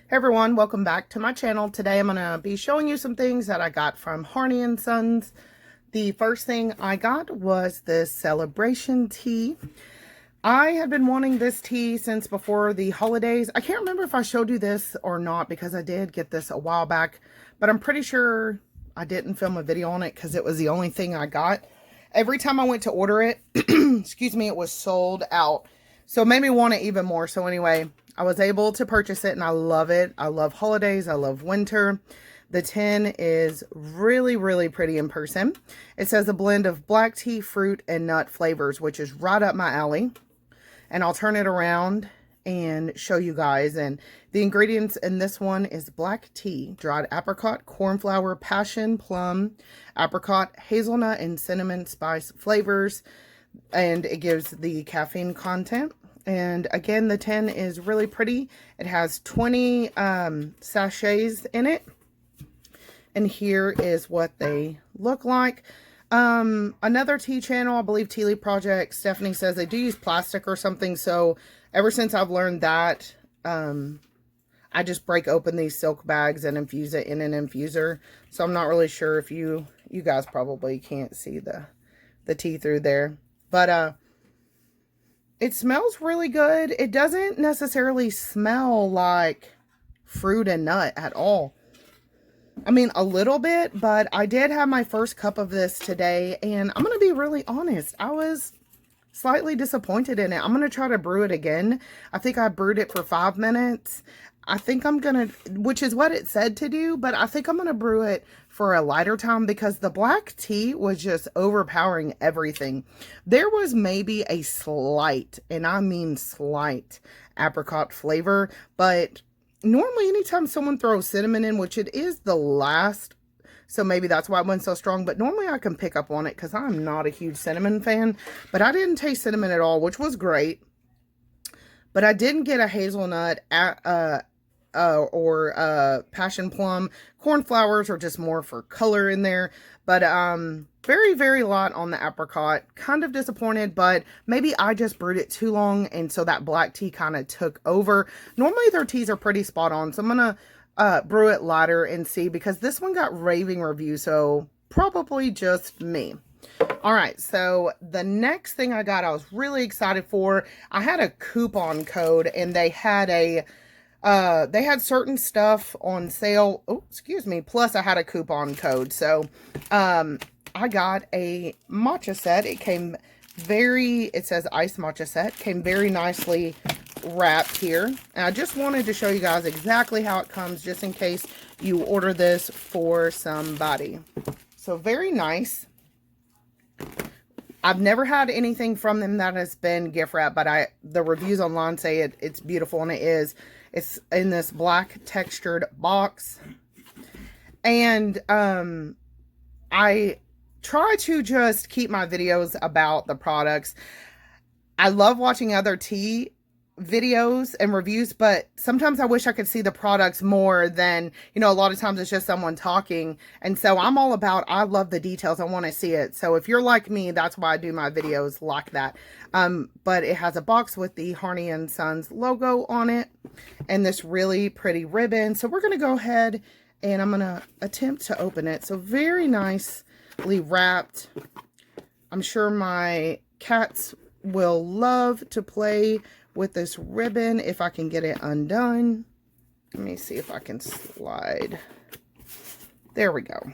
Hey everyone, welcome back to my channel. Today I'm going to be showing you some things that I got from Harney and Sons. The first thing I got was this celebration tea. I have been wanting this tea since before the holidays. I can't remember if I showed you this or not because I did get this a while back, but I'm pretty sure I didn't film a video on it because it was the only thing I got. Every time I went to order it, excuse me, it was sold out. So it made me want it even more. So anyway, I was able to purchase it and I love it. I love holidays. I love winter. The tin is really, really pretty in person. It says a blend of black tea, fruit, and nut flavors, which is right up my alley. And I'll turn it around and show you guys. And the ingredients in this one is black tea, dried apricot, cornflower, passion, plum, apricot, hazelnut, and cinnamon spice flavors. And it gives the caffeine content. And again, the tin is really pretty. It has 20 sachets in it. And here is what they look like. Another tea channel, I believe Tea Leaf Project, Stephanie says they do use plastic or something. So ever since I've learned that, I just break open these silk bags and infuse it in an infuser. So I'm not really sure if you guys probably can't see the tea through there. But it smells really good. It doesn't necessarily smell like fruit and nut at all. I mean, a little bit, but I did have my first cup of this today, and I'm going to be really honest. I was slightly disappointed in it. I'm going to try to brew it again. I think I brewed it for 5 minutes. I think I'm going to, which is what it said to do, but I think I'm going to brew it for a lighter time because the black tea was just overpowering everything. There was maybe a slight, and I mean slight, apricot flavor, but normally anytime someone throws cinnamon in, which it is the last, so maybe that's why it went so strong, but normally I can pick up on it because I'm not a huge cinnamon fan, but I didn't taste cinnamon at all, which was great. But I didn't get a hazelnut or passion plum. Cornflowers are just more for color in there. But very, very light on the apricot. Kind of disappointed, but maybe I just brewed it too long, and so that black tea kind of took over. Normally their teas are pretty spot on, so I'm going to brew it lighter and see, because this one got raving reviews, so probably just me. All right, so the next thing I got, I was really excited for. I had a coupon code, and they had certain stuff on sale. Oh, excuse me. Plus, I had a coupon code. So, I got a matcha set. It came it says ice matcha set. Came very nicely wrapped here. And I just wanted to show you guys exactly how it comes, just in case you order this for somebody. So, very nice. I've never had anything from them that has been gift wrapped, but the reviews online say it's beautiful, and it is. It's in this black textured box. And I try to just keep my videos about the products. I love watching other tea videos and reviews, but sometimes I wish I could see the products more than, a lot of times it's just someone talking. And so I'm all about, I love the details. I want to see it. So if you're like me, that's why I do my videos like that. But it has a box with the Harney and Sons logo on it and this really pretty ribbon. So we're going to go ahead and I'm going to attempt to open it. So very nicely wrapped. I'm sure my cats will love to play with this ribbon if I can get it undone. Let me see if I can slide. There we go.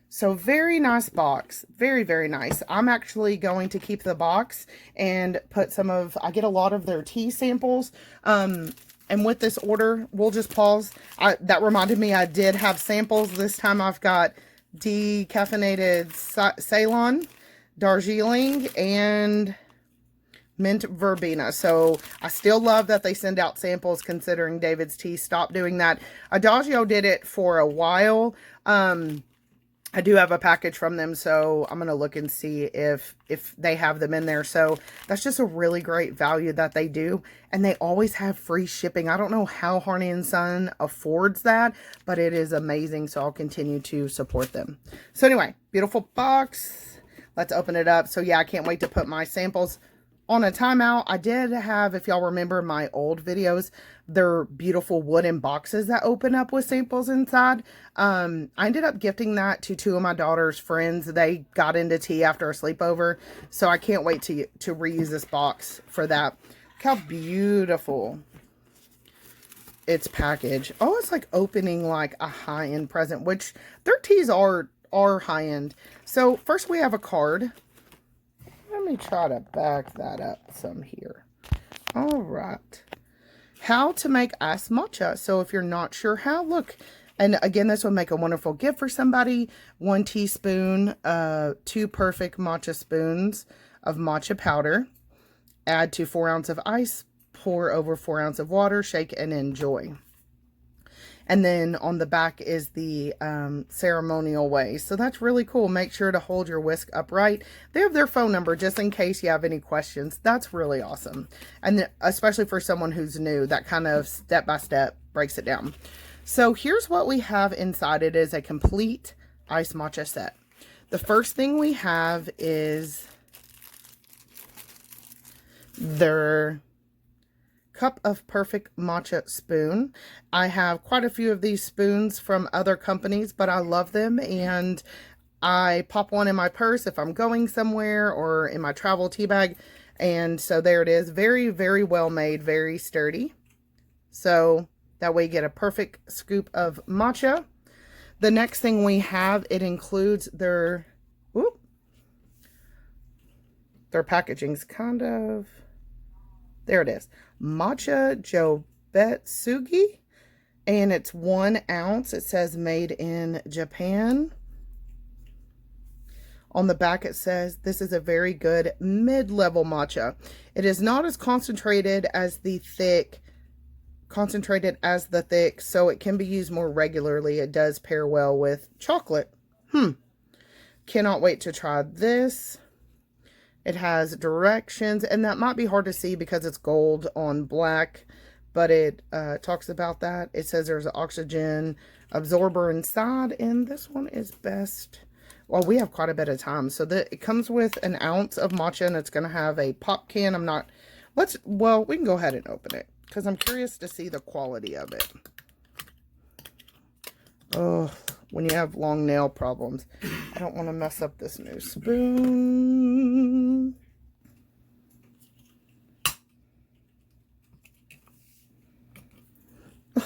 So very nice box. Very, very nice. I'm actually going to keep the box and put I get a lot of their tea samples. And with this order, we'll just pause. That reminded me I did have samples. This time I've got decaffeinated Ceylon, Darjeeling, and mint verbena. So I still love that they send out samples, considering David's Tea stopped doing that. Adagio did it for a while. I do have a package from them, so I'm going to look and see if they have them in there. So that's just a really great value that they do. And they always have free shipping. I don't know how Harney and Son affords that, but it is amazing. So I'll continue to support them. So anyway, beautiful box. Let's open it up. So yeah, I can't wait to put my samples. on a timeout, I did have, if y'all remember my old videos, they're beautiful wooden boxes that open up with samples inside. I ended up gifting that to 2 of my daughter's friends. They got into tea after a sleepover, so I can't wait to reuse this box for that. Look how beautiful it's packaged. Oh, it's like opening like a high-end present, which their teas are high-end. So first we have a card. Let me try to back that up some here. All right. How to make iced matcha. So if you're not sure how, look. And again, this would make a wonderful gift for somebody. 1 teaspoon, 2 perfect matcha spoons of matcha powder. Add to 4 ounces of ice. Pour over 4 ounces of water. Shake and enjoy. And then on the back is the ceremonial way. So that's really cool. Make sure to hold your whisk upright. They have their phone number just in case you have any questions. That's really awesome. And especially for someone who's new, that kind of step-by-step breaks it down. So here's what we have inside. It is a complete iced matcha set. The first thing we have is their cup of perfect matcha spoon. I have quite a few of these spoons from other companies, but I love them, and I pop one in my purse if I'm going somewhere or in my travel tea bag. And so there it is. Very, very well made, very sturdy. So that way you get a perfect scoop of matcha. The next thing we have, it includes their packaging's kind of, there it is. Matcha Jobetsugi, and it's 1 ounce. It says made in Japan. On the back it says this is a very good mid-level matcha. It is not as concentrated as the thick, so it can be used more regularly. It does pair well with chocolate. Cannot wait to try this. It has directions, and that might be hard to see because it's gold on black, but it talks about that. It says there's an oxygen absorber inside, and this one is best. Well, we have quite a bit of time. So it comes with 1 ounce of matcha, and it's going to have a pop can. Well, we can go ahead and open it because I'm curious to see the quality of it. Oh, when you have long nail problems. I don't want to mess up this new spoon.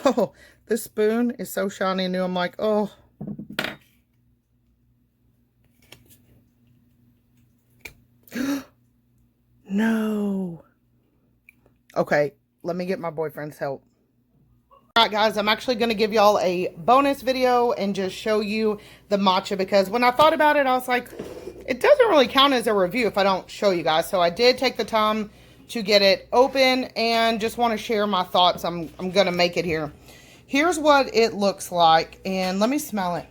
Oh, this spoon is so shiny and new. I'm like, oh. No. Okay, let me get my boyfriend's help. Alright guys, I'm actually going to give y'all a bonus video and just show you the matcha, because when I thought about it, I was like, it doesn't really count as a review if I don't show you guys. So I did take the time to get it open and just want to share my thoughts. I'm going to make it here. Here's what it looks like, and let me smell it.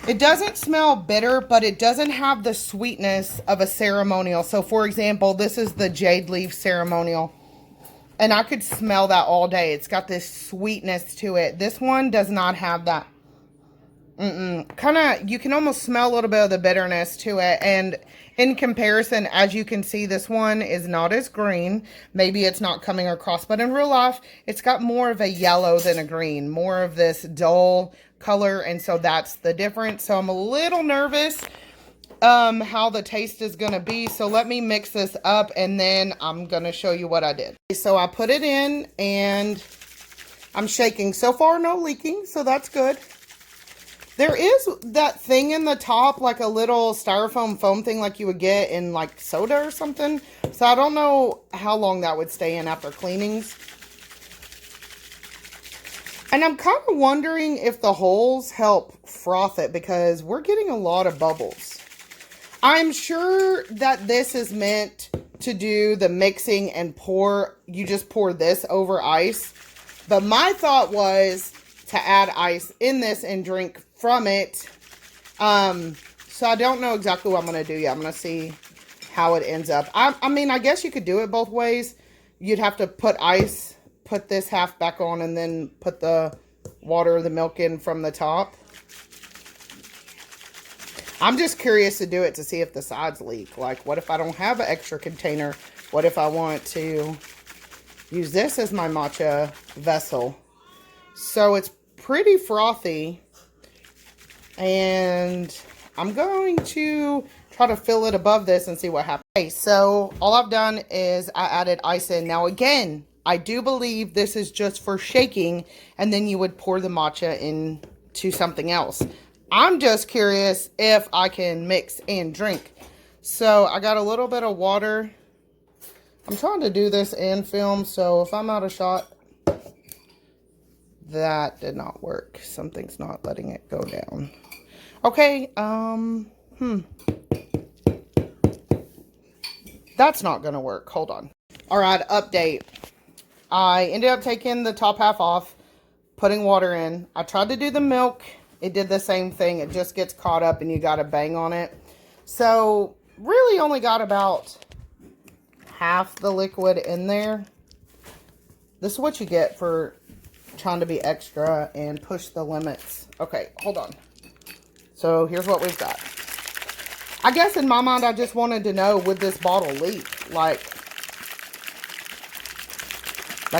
It doesn't smell bitter, but it doesn't have the sweetness of a ceremonial. So for example, this is the jade leaf ceremonial. And I could smell that all day. It's got this sweetness to it. This one does not have that. Kind of, you can almost smell a little bit of the bitterness to it. And in comparison, as you can see, this one is not as green. Maybe it's not coming across, but in real life, it's got more of a yellow than a green. More of this dull color, and so that's the difference. So I'm a little nervous how the taste is gonna be. So let me mix this up, and then I'm gonna show you what I did. So I put it in, and I'm shaking. So far, no leaking, so that's good. There is that thing in the top, like a little styrofoam foam thing like you would get in like soda or something. So I don't know how long that would stay in after cleanings. And I'm kind of wondering if the holes help froth it, because we're getting a lot of bubbles. I'm sure that this is meant to do the mixing and pour. You just pour this over ice. But my thought was to add ice in this and drink from it. So I don't know exactly what I'm going to do yet. I'm going to see how it ends up. I mean, I guess you could do it both ways. You'd have to put ice, put this half back on, and then put the water or the milk in from the top. I'm just curious to do it to see if the sides leak. Like, what if I don't have an extra container? What if I want to use this as my matcha vessel? So it's pretty frothy. And I'm going to try to fill it above this and see what happens. Okay, so all I've done is I added ice in. Now again, I do believe this is just for shaking, and then you would pour the matcha into something else. I'm just curious if I can mix and drink. So I got a little bit of water. I'm trying to do this in film, so if I'm out of shot, that did not work. Something's not letting it go down. Okay, that's not gonna work. Hold on. All right, update. I ended up taking the top half off, putting water in. I tried to do the milk. It did the same thing. It just gets caught up and you gotta bang on it. So, really only got about half the liquid in there. This is what you get for trying to be extra and push the limits. Okay, hold on. So here's what we've got. I guess in my mind, I just wanted to know, would this bottle leak? Like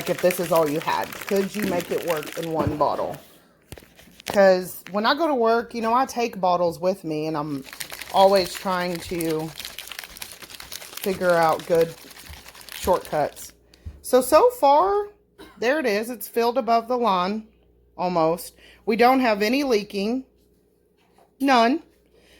if this is all you had, could you make it work in one bottle? Because when I go to work, you know, I take bottles with me and I'm always trying to figure out good shortcuts. So far, there it is. It's filled above the line, almost. We don't have any leaking. None.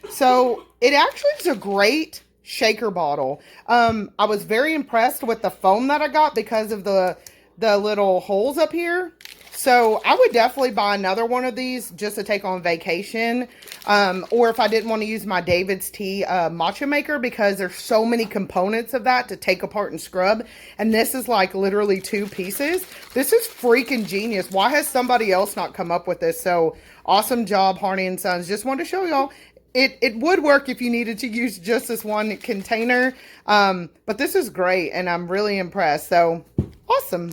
So it actually is a great shaker bottle. I was very impressed with the foam that I got because of the little holes up here. So I would definitely buy another one of these just to take on vacation. Or if I didn't want to use my David's Tea matcha maker, because there's so many components of that to take apart and scrub. And this is like literally 2 pieces. This is freaking genius. Why has somebody else not come up with this? So awesome job, Harney and Sons. Just wanted to show y'all. It would work if you needed to use just this one container. But this is great and I'm really impressed. So awesome.